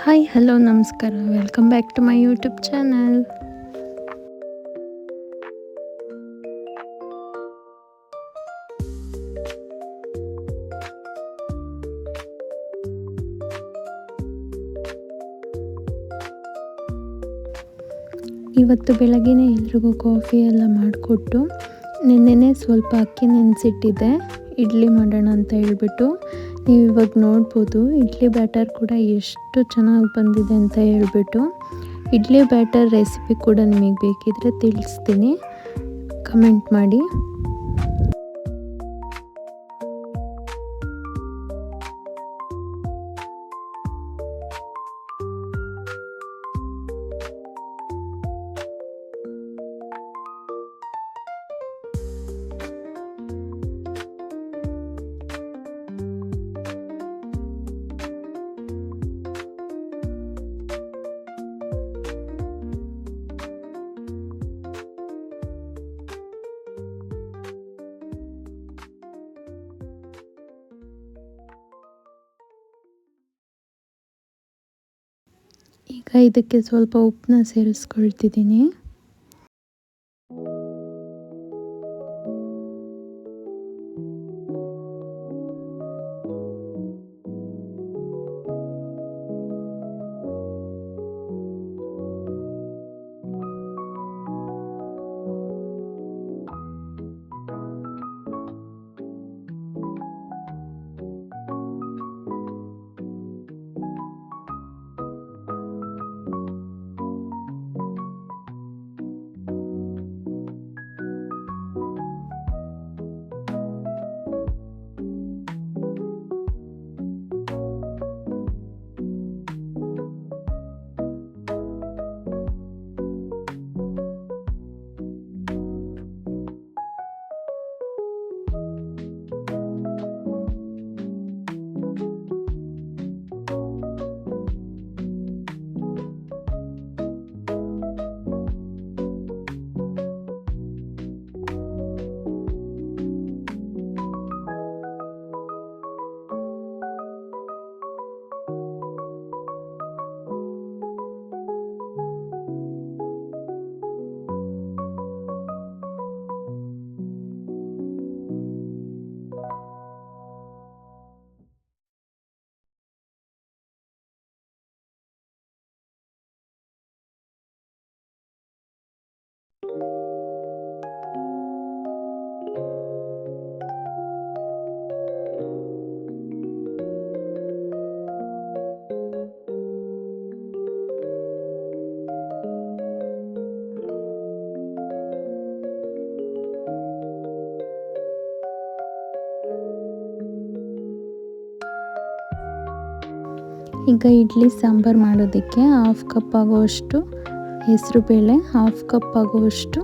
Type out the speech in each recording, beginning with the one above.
Hi hello ನಮಸ್ಕಾರ welcome back to my YouTube channel. ಇವತ್ತು ಬೆಳಗ್ಗೆನೇ ಎಲ್ರಿಗೂ ಕಾಫಿ ಎಲ್ಲ ಮಾಡಿಕೊಟ್ಟು ನಿನ್ನೆನೇ ಸ್ವಲ್ಪ ಅಕ್ಕಿ ನೆನೆಸಿಟ್ಟಿದ್ದೆ ಇಡ್ಲಿ ಮಾಡೋಣ ಅಂತ ಹೇಳ್ಬಿಟ್ಟು. ನೀವು ಇವಾಗ ನೋಡ್ಬೋದು ಇಡ್ಲಿ ಬ್ಯಾಟರ್ ಕೂಡ ಎಷ್ಟು ಚೆನ್ನಾಗಿ ಬಂದಿದೆ ಅಂತ ಹೇಳ್ಬಿಟ್ಟು. ಇಡ್ಲಿ ಬ್ಯಾಟರ್ ರೆಸಿಪಿ ಕೂಡ ನಿಮಗೆ ಬೇಕಿದ್ರೆ ತಿಳಿಸ್ತೀನಿ, ಕಮೆಂಟ್ ಮಾಡಿ. ಈಗ ಇದಕ್ಕೆ ಸ್ವಲ್ಪ ಉಪ್ಪನ್ನ ಸೇರಿಸ್ಕೊಳ್ತಿದ್ದೀನಿ. ಈಗ ಇಡ್ಲಿ ಸಾಂಬಾರು ಮಾಡೋದಕ್ಕೆ 1/2 ಕಪ್ ಆಗುವಷ್ಟು ಹೆಸರುಬೇಳೆ, 1/2 ಕಪ್ ಆಗುವಷ್ಟು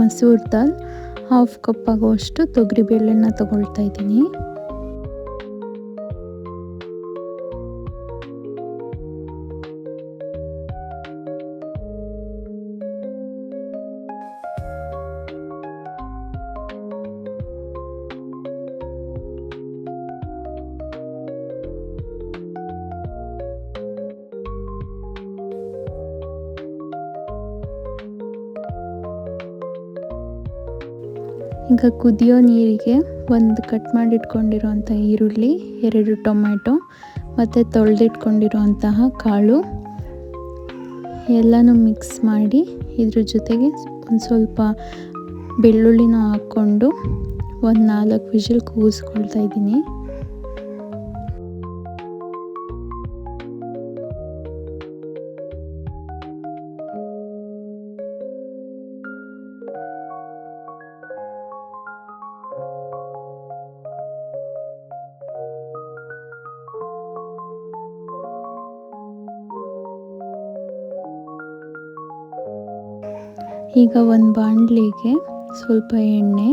ಮಸೂರ್ ದಾಲ್, 1/2 ಕಪ್ ಆಗುವಷ್ಟು ತೊಗರಿಬೇಳೆನ ತಗೊಳ್ತಾ ಇದ್ದೀನಿ. ಈಗ ಕುದಿಯೋ ನೀರಿಗೆ ಒಂದು ಕಟ್ ಮಾಡಿಟ್ಕೊಂಡಿರೋಂಥ ಈರುಳ್ಳಿ, 2 ಟೊಮ್ಯಾಟೊ ಮತ್ತು ತೊಳೆದಿಟ್ಕೊಂಡಿರೋಂತಹ ಕಾಳು ಎಲ್ಲನೂ ಮಿಕ್ಸ್ ಮಾಡಿ ಇದ್ರ ಜೊತೆಗೆ ಒಂದು ಸ್ವಲ್ಪ ಬೆಳ್ಳುಳ್ಳಿನ ಹಾಕ್ಕೊಂಡು ಒಂದು 4 ವಿಷಲ್ ಕೂಗಿಸ್ಕೊಳ್ತಾ ಇದ್ದೀನಿ. ಈಗ ಒಂದು ಬಾಣಲಿಗೆ ಸ್ವಲ್ಪ ಎಣ್ಣೆ,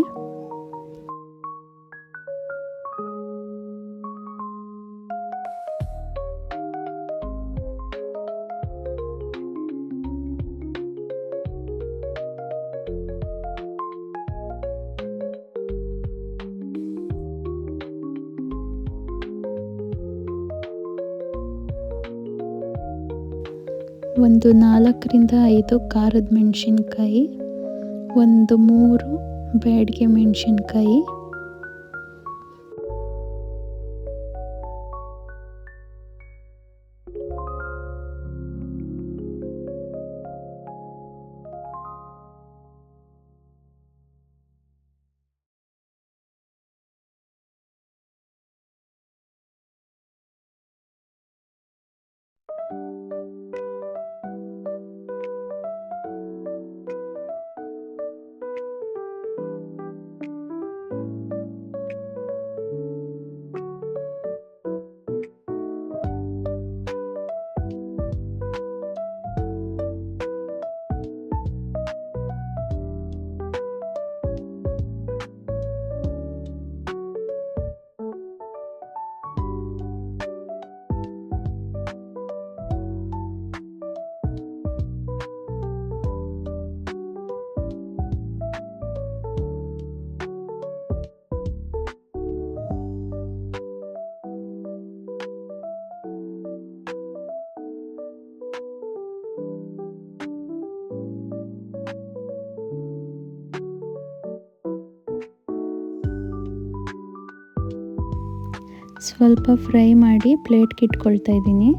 ಒಂದು 4-5 ಖಾರದ ಮೆಣಸಿನ್ಕಾಯಿ, ಒಂದು 3 ಬ್ಯಾಡಗಿ ಮೆಣಸಿನ್ಕಾಯಿ, ಸ್ವಲ್ಪ ಫ್ರೈ ಮಾಡಿ ಪ್ಲೇಟ್ಗೆ ಇಟ್ಕೊಳ್ತಾ ಇದ್ದೀನಿ.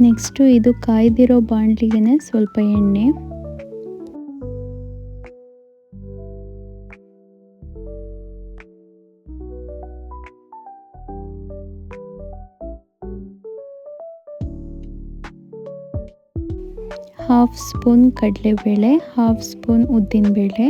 ನೆಕ್ಸ್ಟು ಇದು ಕಾಯ್ದಿರೋ ಬಾಣಲಿಗೆ ಸ್ವಲ್ಪ ಎಣ್ಣೆ, ಹಾಫ್ ಸ್ಪೂನ್ ಕಡಲೆಬೇಳೆ, ಹಾಫ್ ಸ್ಪೂನ್ ಉದ್ದಿನಬೇಳೆ,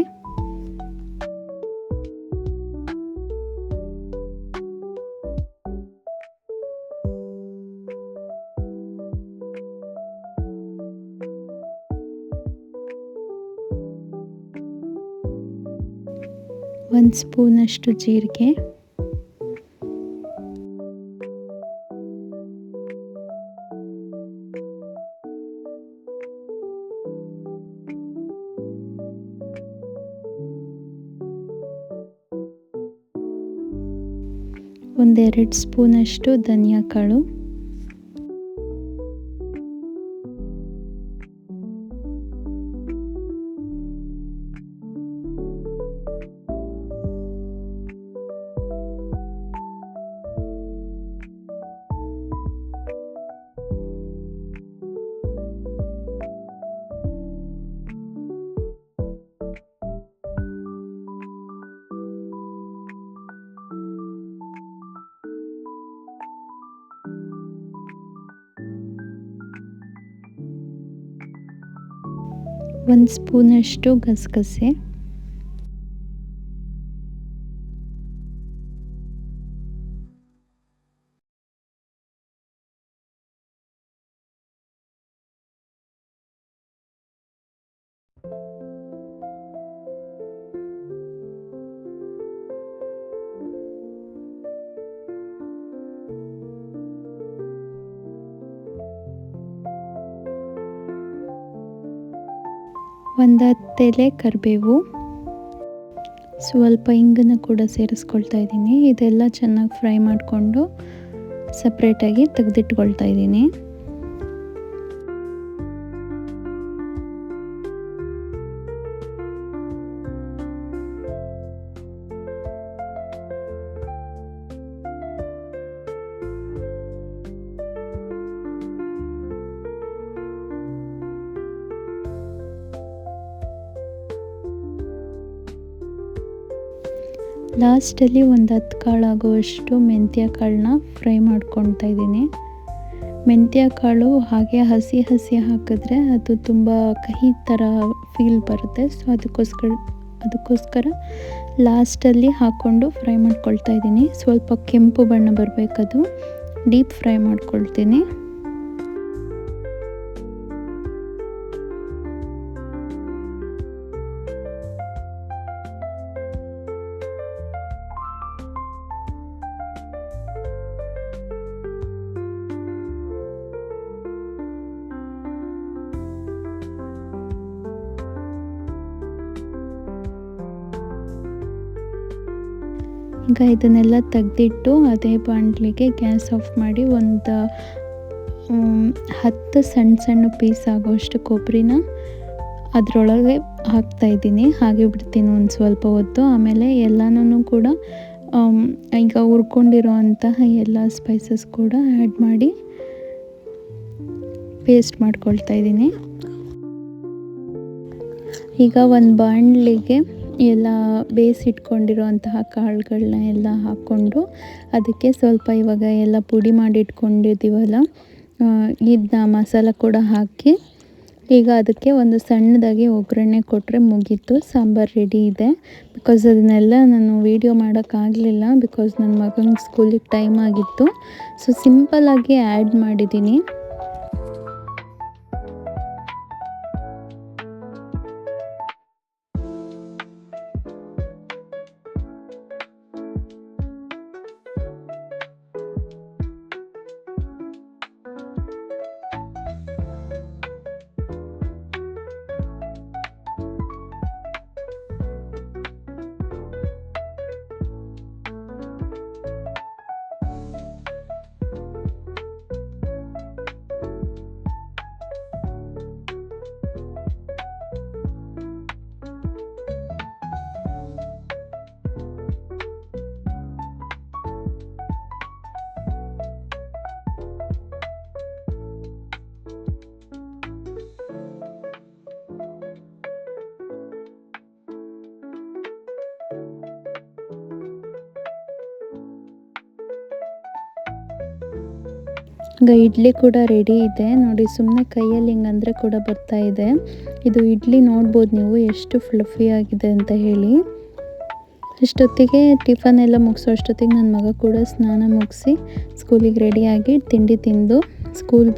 ಒಂದು ಸ್ಪೂನಷ್ಟು ಜೀರಿಗೆ, ಒಂದೆರಡು ಸ್ಪೂನಷ್ಟು ಧನಿಯಾ ಕಾಳು, ಒಂದು ಸ್ಪೂನಷ್ಟು ಗಸಗಸೆ, ಒಂದು 10 ಎಲೆ ಕರಿಬೇವು, ಸ್ವಲ್ಪ ಇಂಗನ್ನು ಕೂಡ ಸೇರಿಸ್ಕೊಳ್ತಾ ಇದ್ದೀನಿ. ಇದೆಲ್ಲ ಚೆನ್ನಾಗಿ ಫ್ರೈ ಮಾಡಿಕೊಂಡು ಸಪ್ರೇಟಾಗಿ ತೆಗೆದಿಟ್ಕೊಳ್ತಾ ಇದ್ದೀನಿ. ಲಾಸ್ಟಲ್ಲಿ ಒಂದು 10 ಕಾಳಾಗುವಷ್ಟು ಮೆಂತ್ಯ ಕಾಳನ್ನ ಫ್ರೈ ಮಾಡ್ಕೊಳ್ತಾ ಇದ್ದೀನಿ. ಮೆಂತ್ಯ ಕಾಳು ಹಾಗೆ ಹಸಿ ಹಾಕಿದ್ರೆ ಅದು ತುಂಬ ಕಹಿ ಥರ ಫೀಲ್ ಬರುತ್ತೆ. ಸೊ ಅದಕ್ಕೋಸ್ಕರ ಲಾಸ್ಟಲ್ಲಿ ಹಾಕ್ಕೊಂಡು ಫ್ರೈ ಮಾಡ್ಕೊಳ್ತಾ ಇದ್ದೀನಿ. ಸ್ವಲ್ಪ ಕೆಂಪು ಬಣ್ಣ ಬರಬೇಕದು, ಡೀಪ್ ಫ್ರೈ ಮಾಡ್ಕೊಳ್ತೀನಿ. ಈಗ ಇದನ್ನೆಲ್ಲ ತೆಗೆದಿಟ್ಟು ಅದೇ ಬಾಣಲಿಗೆ ಗ್ಯಾಸ್ ಆಫ್ ಮಾಡಿ ಒಂದು 10 ಸಣ್ಣ ಸಣ್ಣ ಪೀಸ್ ಆಗೋಷ್ಟು ಕೊಬ್ಬರಿನ ಅದರೊಳಗೆ ಹಾಕ್ತಾಯಿದ್ದೀನಿ. ಹಾಗೆ ಬಿಡ್ತೀನಿ ಒಂದು ಸ್ವಲ್ಪ ಹೊತ್ತು. ಆಮೇಲೆ ಎಲ್ಲನೂ ಕೂಡ ಈಗ ಹುರ್ಕೊಂಡಿರೋ ಅಂತಹ ಎಲ್ಲ ಸ್ಪೈಸಸ್ ಕೂಡ ಆ್ಯಡ್ ಮಾಡಿ ಪೇಸ್ಟ್ ಮಾಡ್ಕೊಳ್ತಾ ಇದ್ದೀನಿ. ಈಗ ಒಂದು ಬಾಣಲಿಗೆ ಎಲ್ಲ ಬೇಯಿಸಿಟ್ಕೊಂಡಿರೋ ಅಂತಹ ಕಾಳುಗಳನ್ನ ಎಲ್ಲ ಹಾಕ್ಕೊಂಡು ಅದಕ್ಕೆ ಸ್ವಲ್ಪ ಇವಾಗ ಎಲ್ಲ ಪುಡಿ ಮಾಡಿ ಇಟ್ಕೊಂಡಿದ್ದೀವಲ್ಲ ಇದನ್ನ ಮಸಾಲ ಕೂಡ ಹಾಕಿ ಈಗ ಅದಕ್ಕೆ ಒಂದು ಸಣ್ಣದಾಗಿ ಒಗ್ಗರಣೆ ಕೊಟ್ಟರೆ ಮುಗೀತು, ಸಾಂಬಾರು ರೆಡಿ ಇದೆ. ಬಿಕಾಸ್ ಅದನ್ನೆಲ್ಲ ನಾನು ವೀಡಿಯೋ ಮಾಡೋಕ್ಕಾಗಲಿಲ್ಲ, ಬಿಕಾಸ್ ನನ್ನ ಮಗನಿಗೆ ಸ್ಕೂಲಿಗೆ ಟೈಮ್ ಆಗಿತ್ತು. ಸೊ ಸಿಂಪಲ್ಲಾಗಿ ಆ್ಯಡ್ ಮಾಡಿದ್ದೀನಿ. ಈಗ ಇಡ್ಲಿ ಕೂಡ ರೆಡಿ ಇದೆ ನೋಡಿ. ಸುಮ್ಮನೆ ಕೈಯಲ್ಲಿ ಹಿಂಗಂದರೆ ಕೂಡ ಬರ್ತಾ ಇದೆ. ಇದು ಇಡ್ಲಿ ನೋಡ್ಬೋದು ನೀವು ಎಷ್ಟು ಫ್ಲಫಿ ಆಗಿದೆ ಅಂತ ಹೇಳಿ. ಅಷ್ಟೊತ್ತಿಗೆ ಟಿಫನ್ ಎಲ್ಲ ಮುಗಿಸೋ ಅಷ್ಟೊತ್ತಿಗೆ ನನ್ನ ಮಗ ಕೂಡ ಸ್ನಾನ ಮುಗಿಸಿ ಸ್ಕೂಲಿಗೆ ರೆಡಿಯಾಗಿ ತಿಂಡಿ ತಿಂದು ಸ್ಕೂಲ್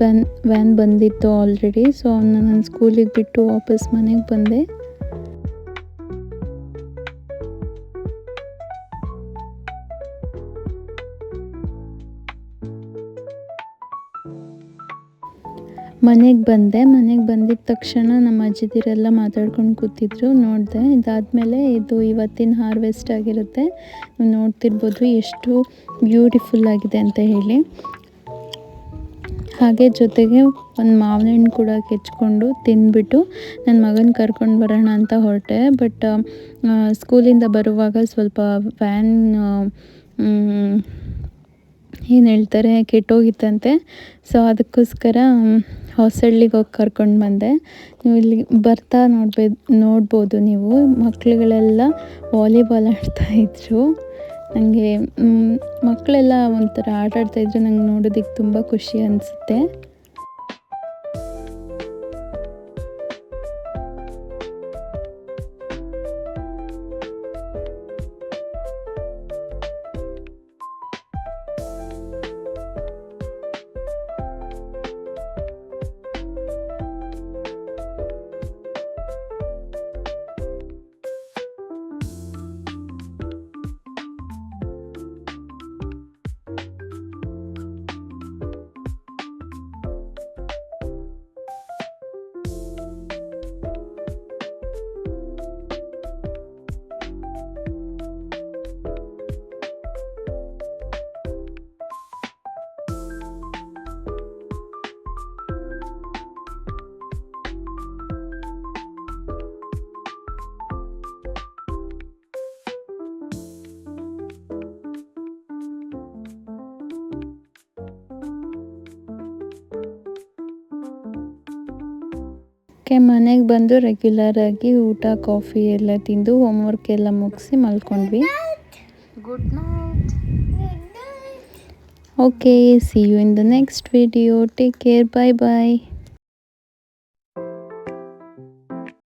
ವ್ಯಾನ್ ಬಂದಿತ್ತು ಆಲ್ರೆಡಿ. ಸೊ ಅವನ್ನ ನಾನು ಸ್ಕೂಲಿಗೆ ಬಿಟ್ಟು ವಾಪಸ್ ಮನೆಗೆ ಬಂದೆ. ಮನೆಗೆ ಬಂದಿದ್ದ ತಕ್ಷಣ ನಮ್ಮ ಅಜ್ಜಿದಿರೆಲ್ಲ ಮಾತಾಡ್ಕೊಂಡು ಕೂತಿದ್ರು, ನೋಡಿದೆ. ಇದಾದಮೇಲೆ ಇದು ಇವತ್ತಿನ ಹಾರ್ವೆಸ್ಟ್ ಆಗಿರುತ್ತೆ. ನೀವು ನೋಡ್ತಿರ್ಬೋದು ಎಷ್ಟು ಬ್ಯೂಟಿಫುಲ್ ಆಗಿದೆ ಅಂತ ಹೇಳಿ. ಹಾಗೆ ಜೊತೆಗೆ ಒಂದು ಮಾವಿನ ಹಣ್ಣು ಕೂಡ ಕೆಚ್ಕೊಂಡು ತಿಂದ್ಬಿಟ್ಟು ನನ್ನ ಮಗನ ಕರ್ಕೊಂಡು ಬರೋಣ ಅಂತ ಹೊರಟೆ. ಬಟ್ ಸ್ಕೂಲಿಂದ ಬರುವಾಗ ಸ್ವಲ್ಪ ವ್ಯಾನ್ ಏನು ಹೇಳ್ತಾರೆ ಕೆಟ್ಟೋಗಿತ್ತಂತೆ. ಸೊ ಅದಕ್ಕೋಸ್ಕರ ಹೊಸಳ್ಳಿಗೆ ಹೋಗಿ ಕರ್ಕೊಂಡು ಬಂದೆ. ನೀವು ಇಲ್ಲಿ ಬರ್ತಾ ನೋಡ್ಬೋದು ನೀವು ಮಕ್ಕಳುಗಳೆಲ್ಲ ವಾಲಿಬಾಲ್ ಆಡ್ತಾಯಿದ್ರು. ನನಗೆ ಮಕ್ಕಳೆಲ್ಲ ಒಂಥರ ಆಟಾಡ್ತಾಯಿದ್ರು. ನಂಗೆ ನೋಡೋದಕ್ಕೆ ತುಂಬ ಖುಷಿ ಅನಿಸುತ್ತೆ. ಮನೆಗೆ ಬಂದು ರೆಗ್ಯುಲರಾಗಿ ಊಟ ಕಾಫಿ ಎಲ್ಲ ತಿಂದು ಹೋಮ್ವರ್ಕ್ ಎಲ್ಲ ಮುಗಿಸಿ ಮಲ್ಕೊಂಡ್ವಿ. Good night. Okay, see you in the next video. Take care. Bye bye.